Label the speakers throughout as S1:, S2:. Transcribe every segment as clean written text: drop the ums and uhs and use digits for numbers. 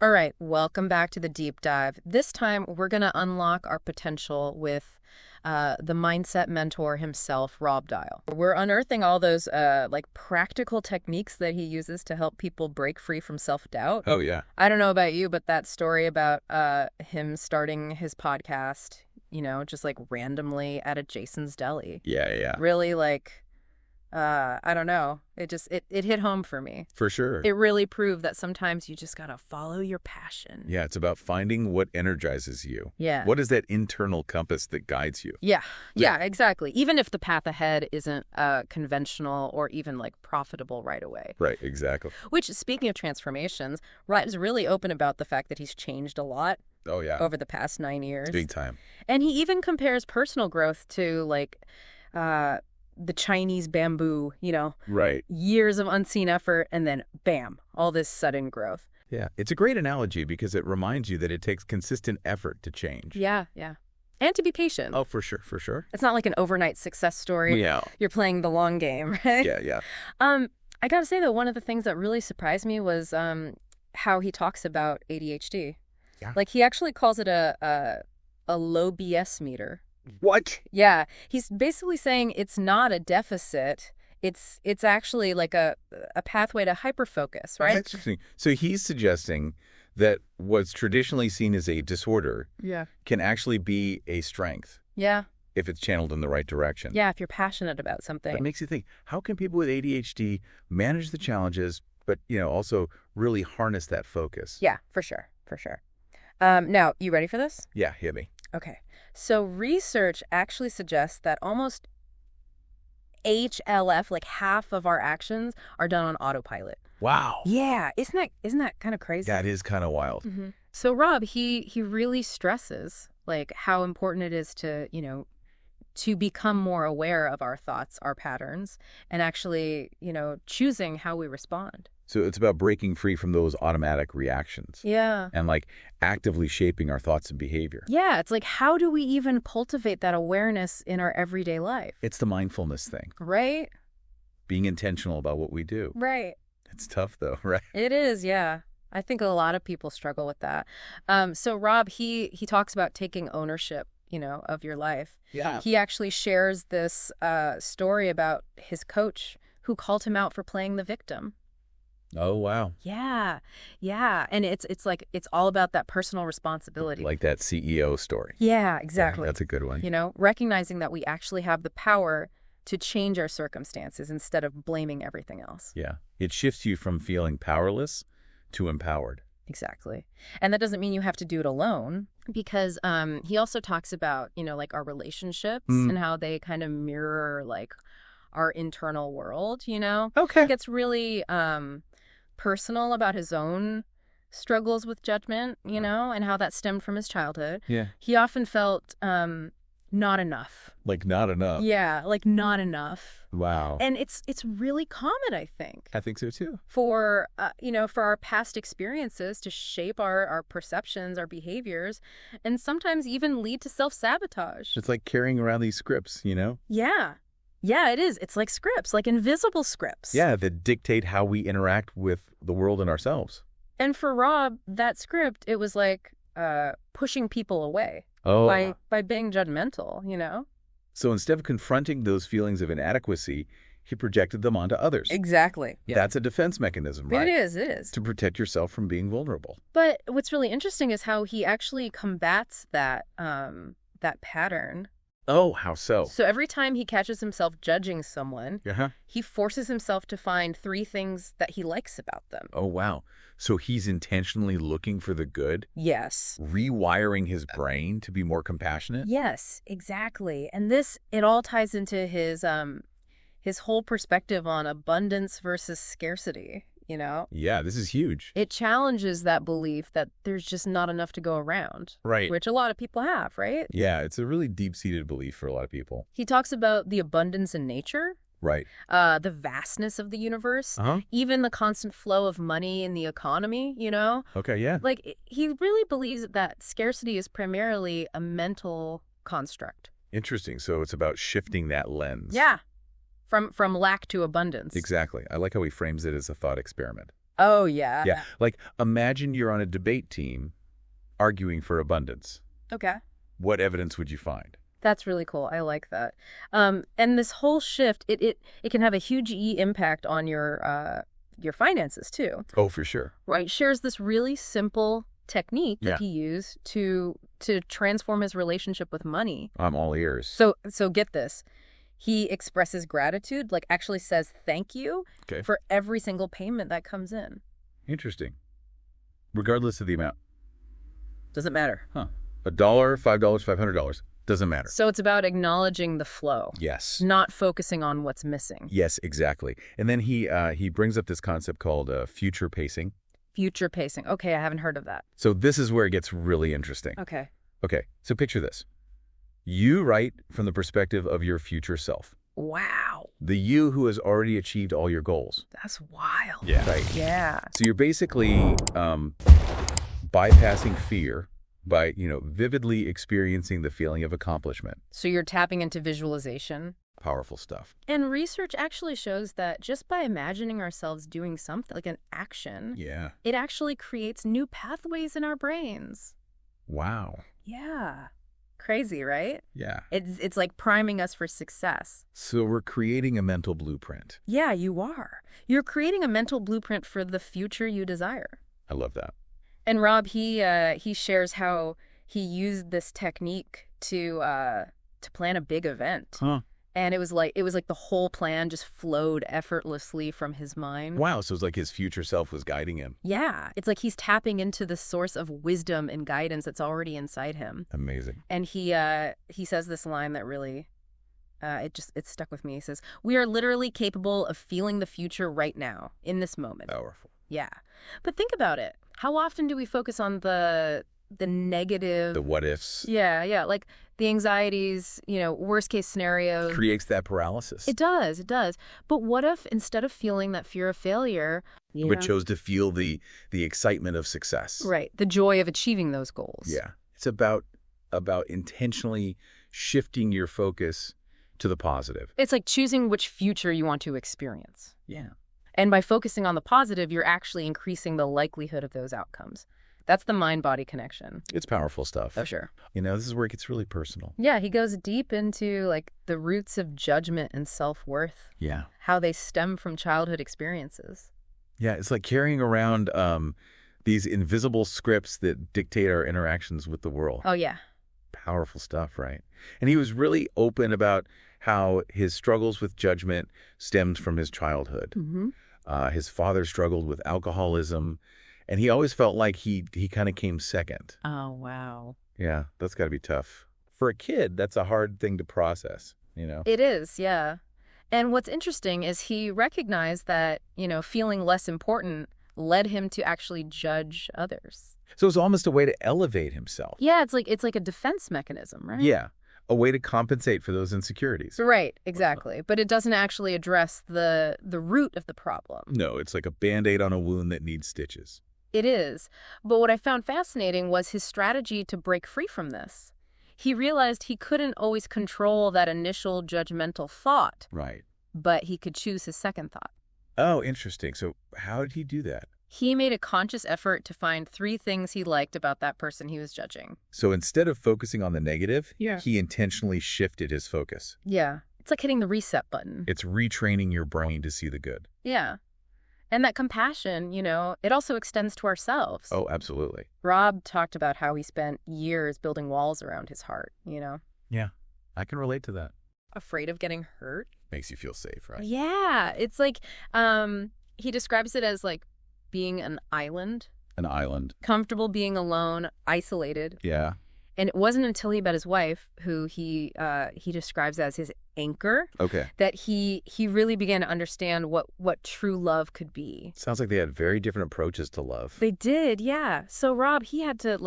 S1: All right, welcome back to the deep dive. This time, we're going to unlock our potential with the mindset mentor himself, Rob Dial. We're unearthing all those like practical techniques that he uses to help people break free from self-doubt.
S2: Oh, yeah.
S1: I don't know about you, but that story about him starting his podcast, just like randomly at a Jason's Deli,
S2: Yeah, yeah.
S1: really like I don't know. It hit home for me.
S2: For sure.
S1: It really proved that sometimes you just gotta follow your passion.
S2: Yeah, it's about finding what energizes you.
S1: Yeah.
S2: What is that internal compass that guides you?
S1: Yeah, exactly. Even if the path ahead isn't conventional or even like profitable right away.
S2: Right, exactly.
S1: Which, speaking of transformations, Rob's really open about the fact that he's changed a lot
S2: Oh, yeah.
S1: over the past 9 years.
S2: Big time.
S1: And he even compares personal growth to like the Chinese bamboo,
S2: Right.
S1: years of unseen effort and then bam, all this sudden growth.
S2: Yeah, it's a great analogy because it reminds you that it takes consistent effort to change.
S1: Yeah. And to be patient.
S2: Oh, for sure, for sure.
S1: It's not like an overnight success story.
S2: Yeah.
S1: You're playing the long game, right?
S2: Yeah.
S1: I gotta say, though, one of the things that really surprised me was how he talks about ADHD.
S2: Yeah.
S1: Like, he actually calls it a low BS meter.
S2: What?
S1: Yeah. He's basically saying it's not a deficit. It's actually like a pathway to hyperfocus, right?
S2: That's interesting. So he's suggesting that what's traditionally seen as a disorder can actually be a strength
S1: Yeah.
S2: if it's channeled in the right direction.
S1: Yeah, if you're passionate about something.
S2: That makes you think, how can people with ADHD manage the challenges, but, also really harness that focus?
S1: Yeah, for sure. Now, you ready for this?
S2: Yeah, hit me.
S1: Okay. So research actually suggests that almost HLF, like half of our actions, are done on autopilot.
S2: Wow.
S1: Yeah, isn't that kind of crazy?
S2: That is kind of wild.
S1: Mm-hmm. So Rob, he really stresses like how important it is to, to become more aware of our thoughts, our patterns, and actually, choosing how we respond.
S2: So it's about breaking free from those automatic reactions.
S1: Yeah.
S2: And like actively shaping our thoughts and behavior.
S1: Yeah, it's like, how do we even cultivate that awareness in our everyday life?
S2: It's the mindfulness thing.
S1: Right?
S2: Being intentional about what we do.
S1: Right.
S2: It's tough though, right?
S1: It is, yeah. I think a lot of people struggle with that. So Rob, he talks about taking ownership, of your life.
S2: Yeah.
S1: He actually shares this story about his coach who called him out for playing the victim.
S2: Oh, wow.
S1: Yeah. And it's like, it's all about that personal responsibility.
S2: Like that CEO story.
S1: Yeah, exactly.
S2: Yeah, that's a good one.
S1: Recognizing that we actually have the power to change our circumstances instead of blaming everything else.
S2: Yeah. It shifts you from feeling powerless to empowered.
S1: Exactly. And that doesn't mean you have to do it alone, because he also talks about, like our relationships and how they kind of mirror like our internal world,
S2: Okay.
S1: He gets really personal about his own struggles with judgment, and how that stemmed from his childhood.
S2: Yeah.
S1: He often felt not enough.
S2: Like not enough.
S1: Yeah, like not enough.
S2: Wow.
S1: And it's really common, I think,
S2: I think so too.
S1: for for our past experiences to shape our perceptions, our behaviors, and sometimes even lead to self-sabotage.
S2: It's like carrying around these scripts,
S1: Yeah, it is. It's like scripts, like invisible scripts.
S2: Yeah, that dictate how we interact with the world and ourselves.
S1: And for Rob, that script, it was like pushing people away
S2: Oh.
S1: by being judgmental,
S2: So instead of confronting those feelings of inadequacy, he projected them onto others.
S1: Exactly. Yeah.
S2: That's a defense mechanism, right?
S1: It is.
S2: To protect yourself from being vulnerable.
S1: But what's really interesting is how he actually combats that pattern.
S2: Oh, how so?
S1: So every time he catches himself judging someone,
S2: Uh-huh.
S1: he forces himself to find 3 things that he likes about them.
S2: Oh, wow. So he's intentionally looking for the good,
S1: Yes.
S2: rewiring his brain to be more compassionate?
S1: Yes, exactly. And it all ties into his whole perspective on abundance versus scarcity,
S2: Yeah, this is huge.
S1: It challenges that belief that there's just not enough to go around.
S2: Right.
S1: Which a lot of people have, right?
S2: Yeah, it's a really deep-seated belief for a lot of people.
S1: He talks about the abundance in nature,
S2: Right.
S1: the vastness of the universe,
S2: Uh-huh.
S1: even the constant flow of money in the economy,
S2: Okay, yeah.
S1: Like, he really believes that scarcity is primarily a mental construct.
S2: Interesting. So it's about shifting that lens.
S1: Yeah. From lack to abundance.
S2: Exactly. I like how he frames it as a thought experiment.
S1: Oh, yeah.
S2: Yeah, like imagine you're on a debate team arguing for abundance.
S1: Okay.
S2: What evidence would you find?
S1: That's really cool. I like that. And this whole shift, it can have a huge impact on your finances too.
S2: Oh, for sure.
S1: Right? Shares this really simple technique
S2: Yeah.
S1: that he used to transform his relationship with money.
S2: I'm all ears.
S1: So get this. He expresses gratitude, like actually says thank you
S2: Okay.
S1: for every single payment that comes in.
S2: Interesting. Regardless of the amount.
S1: Doesn't matter.
S2: Huh. $1, $5, $500. Doesn't matter.
S1: So it's about acknowledging the flow.
S2: Yes.
S1: Not focusing on what's missing.
S2: Yes, exactly. And then he brings up this concept called future pacing.
S1: Future pacing. Okay, I haven't heard of that.
S2: So this is where it gets really interesting.
S1: Okay.
S2: Okay, so picture this. You write from the perspective of your future self.
S1: Wow.
S2: The you who has already achieved all your goals.
S1: That's wild.
S2: Yeah. Right.
S1: Yeah.
S2: So you're basically bypassing fear by, vividly experiencing the feeling of accomplishment.
S1: So you're tapping into visualization.
S2: Powerful stuff.
S1: And research actually shows that just by imagining ourselves doing something, like an action,
S2: Yeah.
S1: it actually creates new pathways in our brains.
S2: Wow.
S1: Yeah. Crazy, right?
S2: Yeah.
S1: It's like priming us for success.
S2: So we're creating a mental blueprint.
S1: Yeah, you are. You're creating a mental blueprint for the future you desire.
S2: I love that.
S1: And Rob, he shares how he used this technique to plan a big event.
S2: Huh.
S1: And it was like the whole plan just flowed effortlessly from his mind.
S2: Wow, so it's like his future self was guiding him.
S1: Yeah, it's like he's tapping into the source of wisdom and guidance that's already inside him.
S2: Amazing.
S1: And he says this line that really it stuck with me. He says, "We are literally capable of feeling the future right now, in this moment."
S2: Powerful.
S1: Yeah. But think about it. How often do we focus on the negative,
S2: The what ifs.
S1: yeah, like the anxieties, worst case scenarios.
S2: Creates that paralysis.
S1: It does. But what if instead of feeling that fear of failure,
S2: But chose to feel the excitement of success.
S1: right, the joy of achieving those goals?
S2: Yeah. It's about intentionally shifting your focus to the positive.
S1: It's like choosing which future you want to experience.
S2: Yeah.
S1: And by focusing on the positive, you're actually increasing the likelihood of those outcomes. That's the mind-body connection.
S2: It's powerful stuff.
S1: Oh, sure.
S2: This is where it gets really personal.
S1: Yeah, he goes deep into like the roots of judgment and self-worth,
S2: Yeah.
S1: how they stem from childhood experiences.
S2: Yeah, it's like carrying around these invisible scripts that dictate our interactions with the world.
S1: Oh, yeah.
S2: Powerful stuff, right? And he was really open about how his struggles with judgment stemmed from his childhood.
S1: Mm-hmm.
S2: His father struggled with alcoholism, and he always felt like he kind of came second.
S1: Oh, wow.
S2: Yeah, that's got to be tough. For a kid, that's a hard thing to process,
S1: It is, yeah. And what's interesting is he recognized that, feeling less important led him to actually judge others.
S2: So it's almost a way to elevate himself.
S1: Yeah, it's like a defense mechanism, right?
S2: Yeah, a way to compensate for those insecurities.
S1: Right, exactly. But it doesn't actually address the root of the problem.
S2: No, it's like a Band-Aid on a wound that needs stitches.
S1: It is. But what I found fascinating was his strategy to break free from this. He realized he couldn't always control that initial judgmental thought.
S2: Right.
S1: But he could choose his second thought.
S2: Oh, interesting. So how did he do that?
S1: He made a conscious effort to find 3 things he liked about that person he was judging.
S2: So instead of focusing on the negative,
S1: Yeah.
S2: he intentionally shifted his focus.
S1: Yeah. It's like hitting the reset button.
S2: It's retraining your brain to see the good.
S1: Yeah. And that compassion, it also extends to ourselves.
S2: Oh, absolutely.
S1: Rob talked about how he spent years building walls around his heart,
S2: Yeah, I can relate to that.
S1: afraid of getting hurt.
S2: Makes you feel safe, right?
S1: Yeah. It's like he describes it as like being an island,
S2: An island.
S1: comfortable being alone, isolated.
S2: Yeah.
S1: And it wasn't until he met his wife, who he describes as his anchor,
S2: Okay.
S1: that he really began to understand what true love could be.
S2: Sounds like they had very different approaches to love.
S1: They did, yeah. So Rob, he had to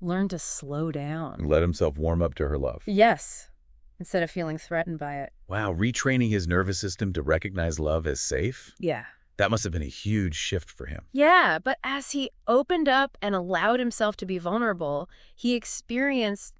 S1: learn to slow down.
S2: Let himself warm up to her love.
S1: Yes, instead of feeling threatened by it.
S2: Wow, retraining his nervous system to recognize love as safe?
S1: Yeah.
S2: That must have been a huge shift for him.
S1: Yeah, but as he opened up and allowed himself to be vulnerable, he experienced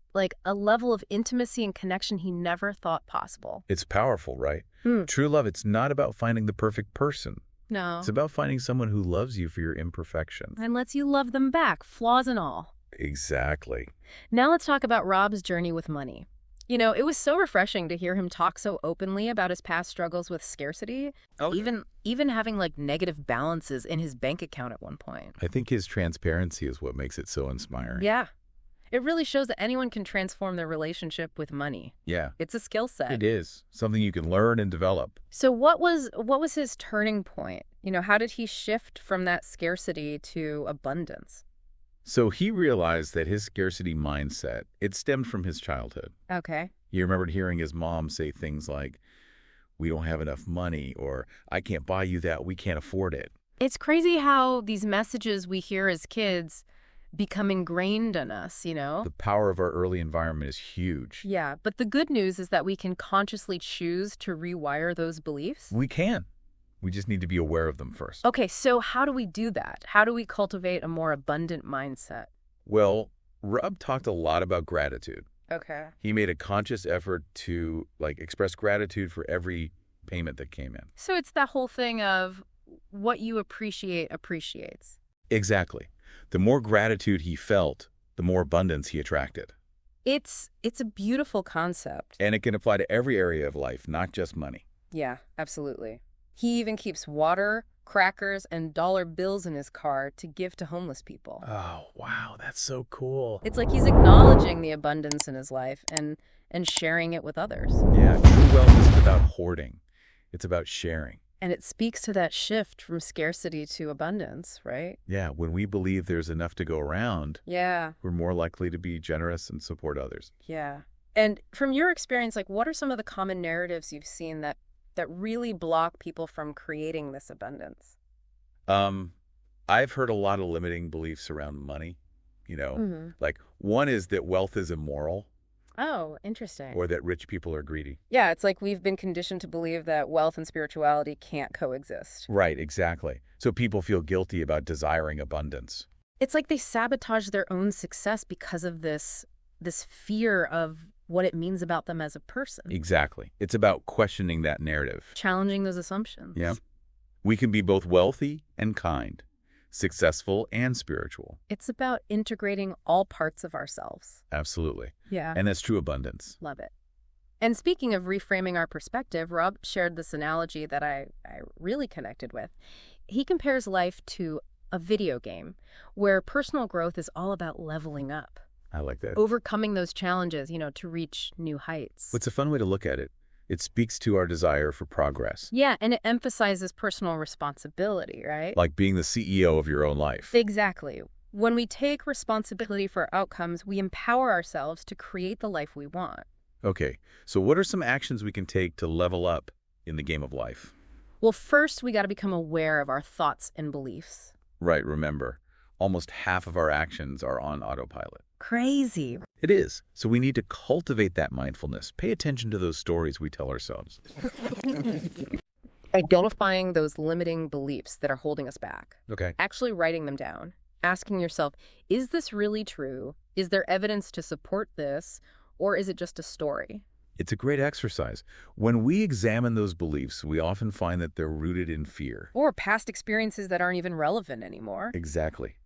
S1: a level of intimacy and connection he never thought possible.
S2: It's powerful, right?
S1: Hmm.
S2: True love, it's not about finding the perfect person,
S1: No.
S2: It's about finding someone who loves you for your imperfections.
S1: And lets you love them back, flaws and all.
S2: Exactly.
S1: Now let's talk about Rob's journey with money. It was so refreshing to hear him talk so openly about his past struggles with scarcity, even having like negative balances in his bank account at one point.
S2: I think his transparency is what makes it so inspiring.
S1: Yeah. It really shows that anyone can transform their relationship with money.
S2: Yeah.
S1: It's a skill set.
S2: It is. Something you can learn and develop.
S1: So what was his turning point? How did he shift from that scarcity to abundance?
S2: So he realized that his scarcity mindset, it stemmed from his childhood.
S1: Okay.
S2: He remembered hearing his mom say things like, "We don't have enough money," or "I can't buy you that, we can't afford it."
S1: It's crazy how these messages we hear as kids become ingrained in us,
S2: The power of our early environment is huge.
S1: Yeah, but the good news is that we can consciously choose to rewire those beliefs.
S2: We can. We just need to be aware of them first.
S1: Okay, so how do we do that? How do we cultivate a more abundant mindset?
S2: Well, Rob talked a lot about gratitude.
S1: Okay.
S2: He made a conscious effort to express gratitude for every payment that came in.
S1: So it's that whole thing of what you appreciate appreciates.
S2: Exactly. The more gratitude he felt, the more abundance he attracted.
S1: It's a beautiful concept.
S2: And it can apply to every area of life, not just money.
S1: Yeah, absolutely. He even keeps water, crackers, and dollar bills in his car to give to homeless people.
S2: Oh, wow, that's so cool.
S1: It's like he's acknowledging the abundance in his life and sharing it with others.
S2: Yeah, true wealth isn't about hoarding. It's about sharing.
S1: And it speaks to that shift from scarcity to abundance, right?
S2: Yeah, when we believe there's enough to go around,
S1: Yeah.
S2: we're more likely to be generous and support others.
S1: Yeah. And from your experience, what are some of the common narratives you've seen that really block people from creating this abundance?
S2: I've heard a lot of limiting beliefs around money. Like one is that wealth is immoral.
S1: Oh, interesting.
S2: Or that rich people are greedy.
S1: Yeah, it's like we've been conditioned to believe that wealth and spirituality can't coexist.
S2: Right, exactly. So people feel guilty about desiring abundance.
S1: It's like they sabotage their own success because of this fear of what it means about them as a person.
S2: Exactly. It's about questioning that narrative.
S1: Challenging those assumptions.
S2: Yeah. We can be both wealthy and kind, successful and spiritual.
S1: It's about integrating all parts of ourselves.
S2: Absolutely.
S1: Yeah.
S2: And that's true abundance.
S1: Love it. And speaking of reframing our perspective, Rob shared this analogy that I really connected with. He compares life to a video game where personal growth is all about leveling up.
S2: I like that.
S1: Overcoming those challenges, to reach new heights.
S2: It's a fun way to look at it. It speaks to our desire for progress.
S1: Yeah, and it emphasizes personal responsibility, right?
S2: Like being the CEO of your own life.
S1: Exactly. When we take responsibility for our outcomes, we empower ourselves to create the life we want.
S2: Okay, so what are some actions we can take to level up in the game of life?
S1: Well, first, we got to become aware of our thoughts and beliefs.
S2: Right, remember, almost half of our actions are on autopilot.
S1: Crazy.
S2: It is. So we need to cultivate that mindfulness. Pay attention to those stories we tell ourselves.
S1: Identifying those limiting beliefs that are holding us back.
S2: Okay.
S1: Actually writing them down. Asking yourself, is this really true? Is there evidence to support this? Or is it just a story?
S2: It's a great exercise. When we examine those beliefs, we often find that they're rooted in fear.
S1: Or past experiences that aren't even relevant anymore.
S2: Exactly.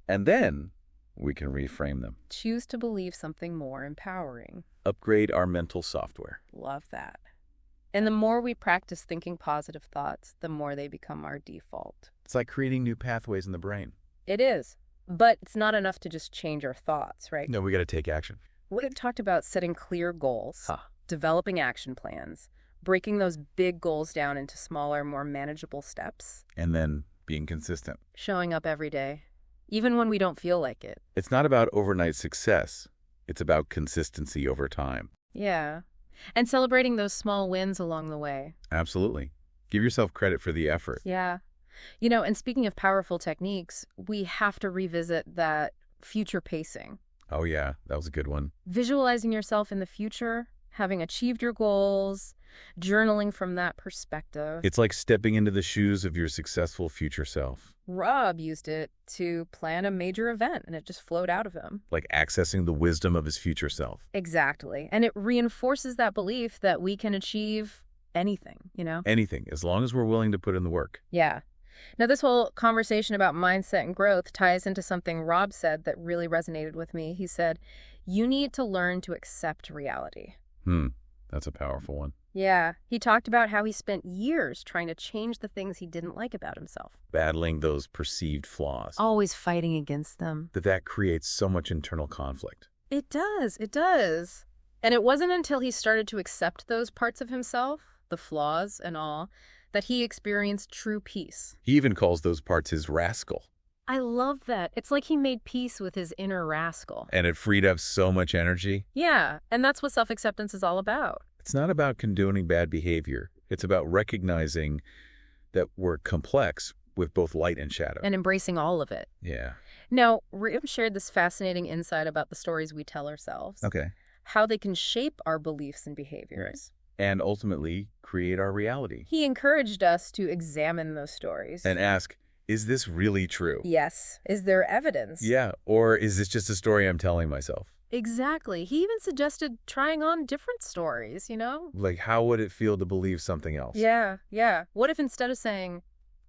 S2: And then we can reframe them.
S1: Choose to believe something more empowering.
S2: Upgrade our mental software.
S1: Love that. And the more we practice thinking positive thoughts, the more they become our default.
S2: It's like creating new pathways in the brain.
S1: It is. But it's not enough to just change our thoughts, right?
S2: No, we got to take action.
S1: We talked about setting clear goals, developing action plans, breaking those big goals down into smaller, more manageable steps.
S2: And then being consistent.
S1: Showing up every day, even when we don't feel like it.
S2: It's not about overnight success. It's about consistency over time.
S1: Yeah. And celebrating those small wins along the way.
S2: Absolutely. Give yourself credit for the effort.
S1: Yeah. And speaking of powerful techniques, we have to revisit that future pacing.
S2: Oh, yeah. That was a good one.
S1: Visualizing yourself in the future, having achieved your goals, journaling from that perspective.
S2: It's like stepping into the shoes of your successful future self.
S1: Rob used it to plan a major event, and it just flowed out of him.
S2: Like accessing the wisdom of his future self.
S1: Exactly. And it reinforces that belief that we can achieve anything,
S2: Anything, as long as we're willing to put in the work.
S1: Yeah. Now, this whole conversation about mindset and growth ties into something Rob said that really resonated with me. He said, you need to learn to accept reality.
S2: That's a powerful one.
S1: Yeah, he talked about how he spent years trying to change the things he didn't like about himself.
S2: Battling those perceived flaws.
S1: Always fighting against them.
S2: That creates so much internal conflict.
S1: It does, it does. And it wasn't until he started to accept those parts of himself, the flaws and all, that he experienced true peace.
S2: He even calls those parts his rascal.
S1: I love that. It's like he made peace with his inner rascal.
S2: And it freed up so much energy.
S1: Yeah, and that's what self-acceptance is all about.
S2: It's not about condoning bad behavior. It's about recognizing that we're complex with both light and shadow.
S1: And embracing all of it.
S2: Yeah.
S1: Now, Rim shared this fascinating insight about the stories we tell ourselves.
S2: Okay.
S1: How they can shape our beliefs and behaviors.
S2: Right. And ultimately create our reality.
S1: He encouraged us to examine those stories.
S2: And ask, is this really true?
S1: Yes. Is there evidence?
S2: Yeah. Or is this just a story I'm telling myself?
S1: Exactly. He even suggested trying on different stories, you know?
S2: Like, how would it feel to believe something else?
S1: Yeah, yeah. What if instead of saying,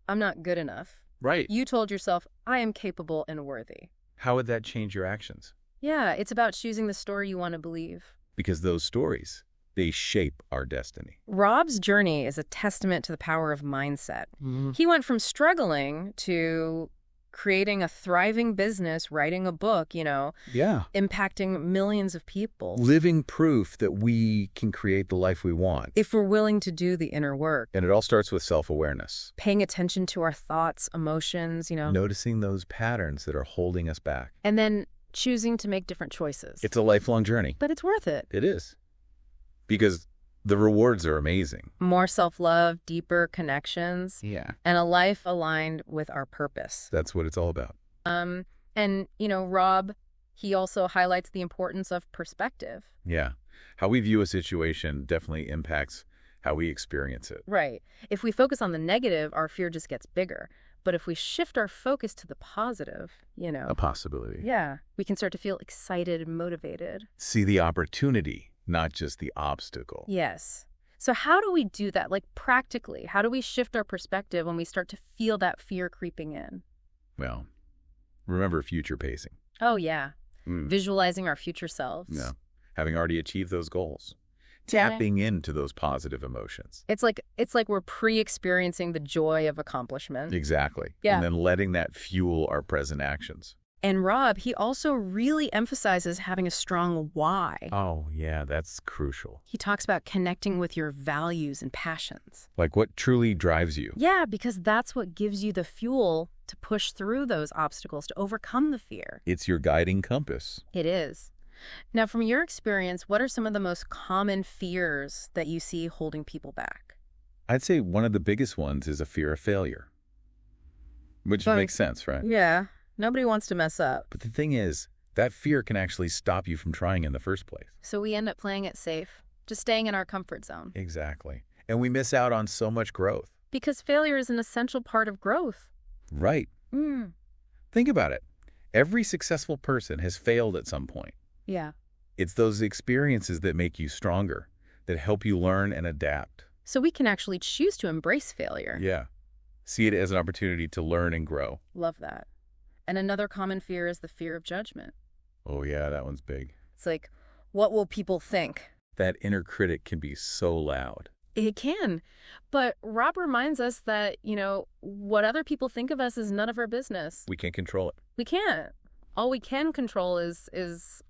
S1: I'm not good enough,
S2: right,
S1: you told yourself, I am capable and worthy?
S2: How would that change your actions?
S1: Yeah, it's about choosing the story you want to believe.
S2: Because those stories, they shape our destiny.
S1: Rob's journey is a testament to the power of mindset. He went from struggling to creating a thriving business, writing a book, you know, impacting millions of people.
S2: Living proof that we can create the life we want.
S1: If we're willing to do the inner work.
S2: And it all starts with self-awareness.
S1: Paying attention to our thoughts, emotions, you know.
S2: Noticing those patterns that are holding us back.
S1: And then choosing to make different choices.
S2: It's a lifelong journey.
S1: But it's worth it.
S2: It is. Because the rewards are amazing.
S1: More self-love, deeper connections.
S2: Yeah.
S1: And a life aligned with our purpose.
S2: That's what it's all about.
S1: And, you know, Rob, he also highlights the importance of perspective.
S2: Yeah. How we view a situation definitely impacts how we experience it.
S1: Right. If we focus on the negative, our fear just gets bigger. But if we shift our focus to the positive, you know.
S2: A possibility.
S1: Yeah. We can start to feel excited and motivated.
S2: See the opportunity, not just the obstacle.
S1: Yes. So how do we do that? Like practically, how do we shift our perspective when we start to feel that fear creeping in?
S2: Well, remember future pacing.
S1: Oh, yeah. Visualizing our future selves.
S2: Yeah. Having already achieved those goals. Tapping into those positive emotions.
S1: It's like we're pre-experiencing the joy of accomplishment.
S2: Exactly.
S1: Yeah.
S2: And then letting that fuel our present actions.
S1: And Rob, he also really emphasizes having a strong why.
S2: Oh, yeah, that's crucial.
S1: He talks about connecting with your values and passions.
S2: Like what truly drives you.
S1: Yeah, because that's what gives you the fuel to push through those obstacles, to overcome the fear.
S2: It's your guiding compass.
S1: It is. Now, from your experience, what are some of the most common fears that you see holding people back?
S2: I'd say one of the biggest ones is a fear of failure. Which makes sense, right?
S1: Yeah. Nobody wants to mess up.
S2: But the thing is, that fear can actually stop you from trying in the first place.
S1: So we end up playing it safe, just staying in our comfort zone.
S2: Exactly. And we miss out on so much growth.
S1: Because failure is an essential part of growth.
S2: Right. Think about it. Every successful person has failed at some point.
S1: Yeah.
S2: It's those experiences that make you stronger, that help you learn and adapt.
S1: So we can actually choose to embrace failure.
S2: Yeah. See it as an opportunity to learn and grow.
S1: Love that. And another common fear is the fear of judgment.
S2: Oh, yeah, that one's big.
S1: It's like, what will people think?
S2: That inner critic can be so loud.
S1: It can. But Rob reminds us that, you know, what other people think of us is none of our business.
S2: We can't control it.
S1: We can't. All we can control is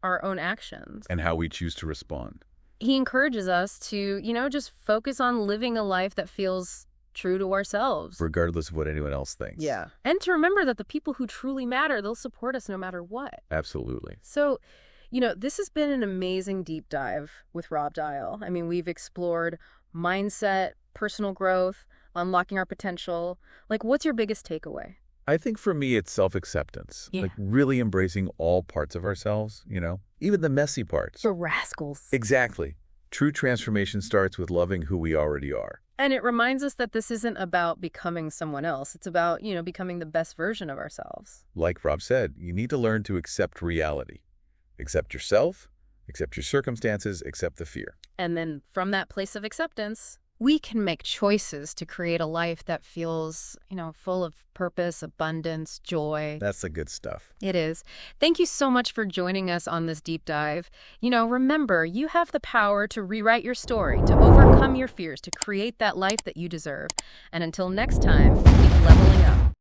S1: our own actions.
S2: And how we choose to respond.
S1: He encourages us to, you know, just focus on living a life that feels true to ourselves.
S2: Regardless of what anyone else thinks.
S1: Yeah. And to remember that the people who truly matter, they'll support us no matter what.
S2: Absolutely.
S1: So, you know, this has been an amazing deep dive with Rob Dial. I mean, we've explored mindset, personal growth, unlocking our potential. Like, what's your biggest takeaway?
S2: I think for me, it's self-acceptance.
S1: Yeah.
S2: Like really embracing all parts of ourselves, you know, even the messy parts.
S1: The rascals.
S2: Exactly. True transformation starts with loving who we already are.
S1: And it reminds us that this isn't about becoming someone else. It's about, you know, becoming the best version of ourselves.
S2: Like Rob said, you need to learn to accept reality. Accept yourself, accept your circumstances, accept the fear.
S1: And then from that place of acceptance, we can make choices to create a life that feels, full of purpose, abundance, joy.
S2: That's the good stuff.
S1: It is. Thank you so much for joining us on this deep dive. Remember, you have the power to rewrite your story, to overcome your fears, to create that life that you deserve. And until next time, keep leveling up.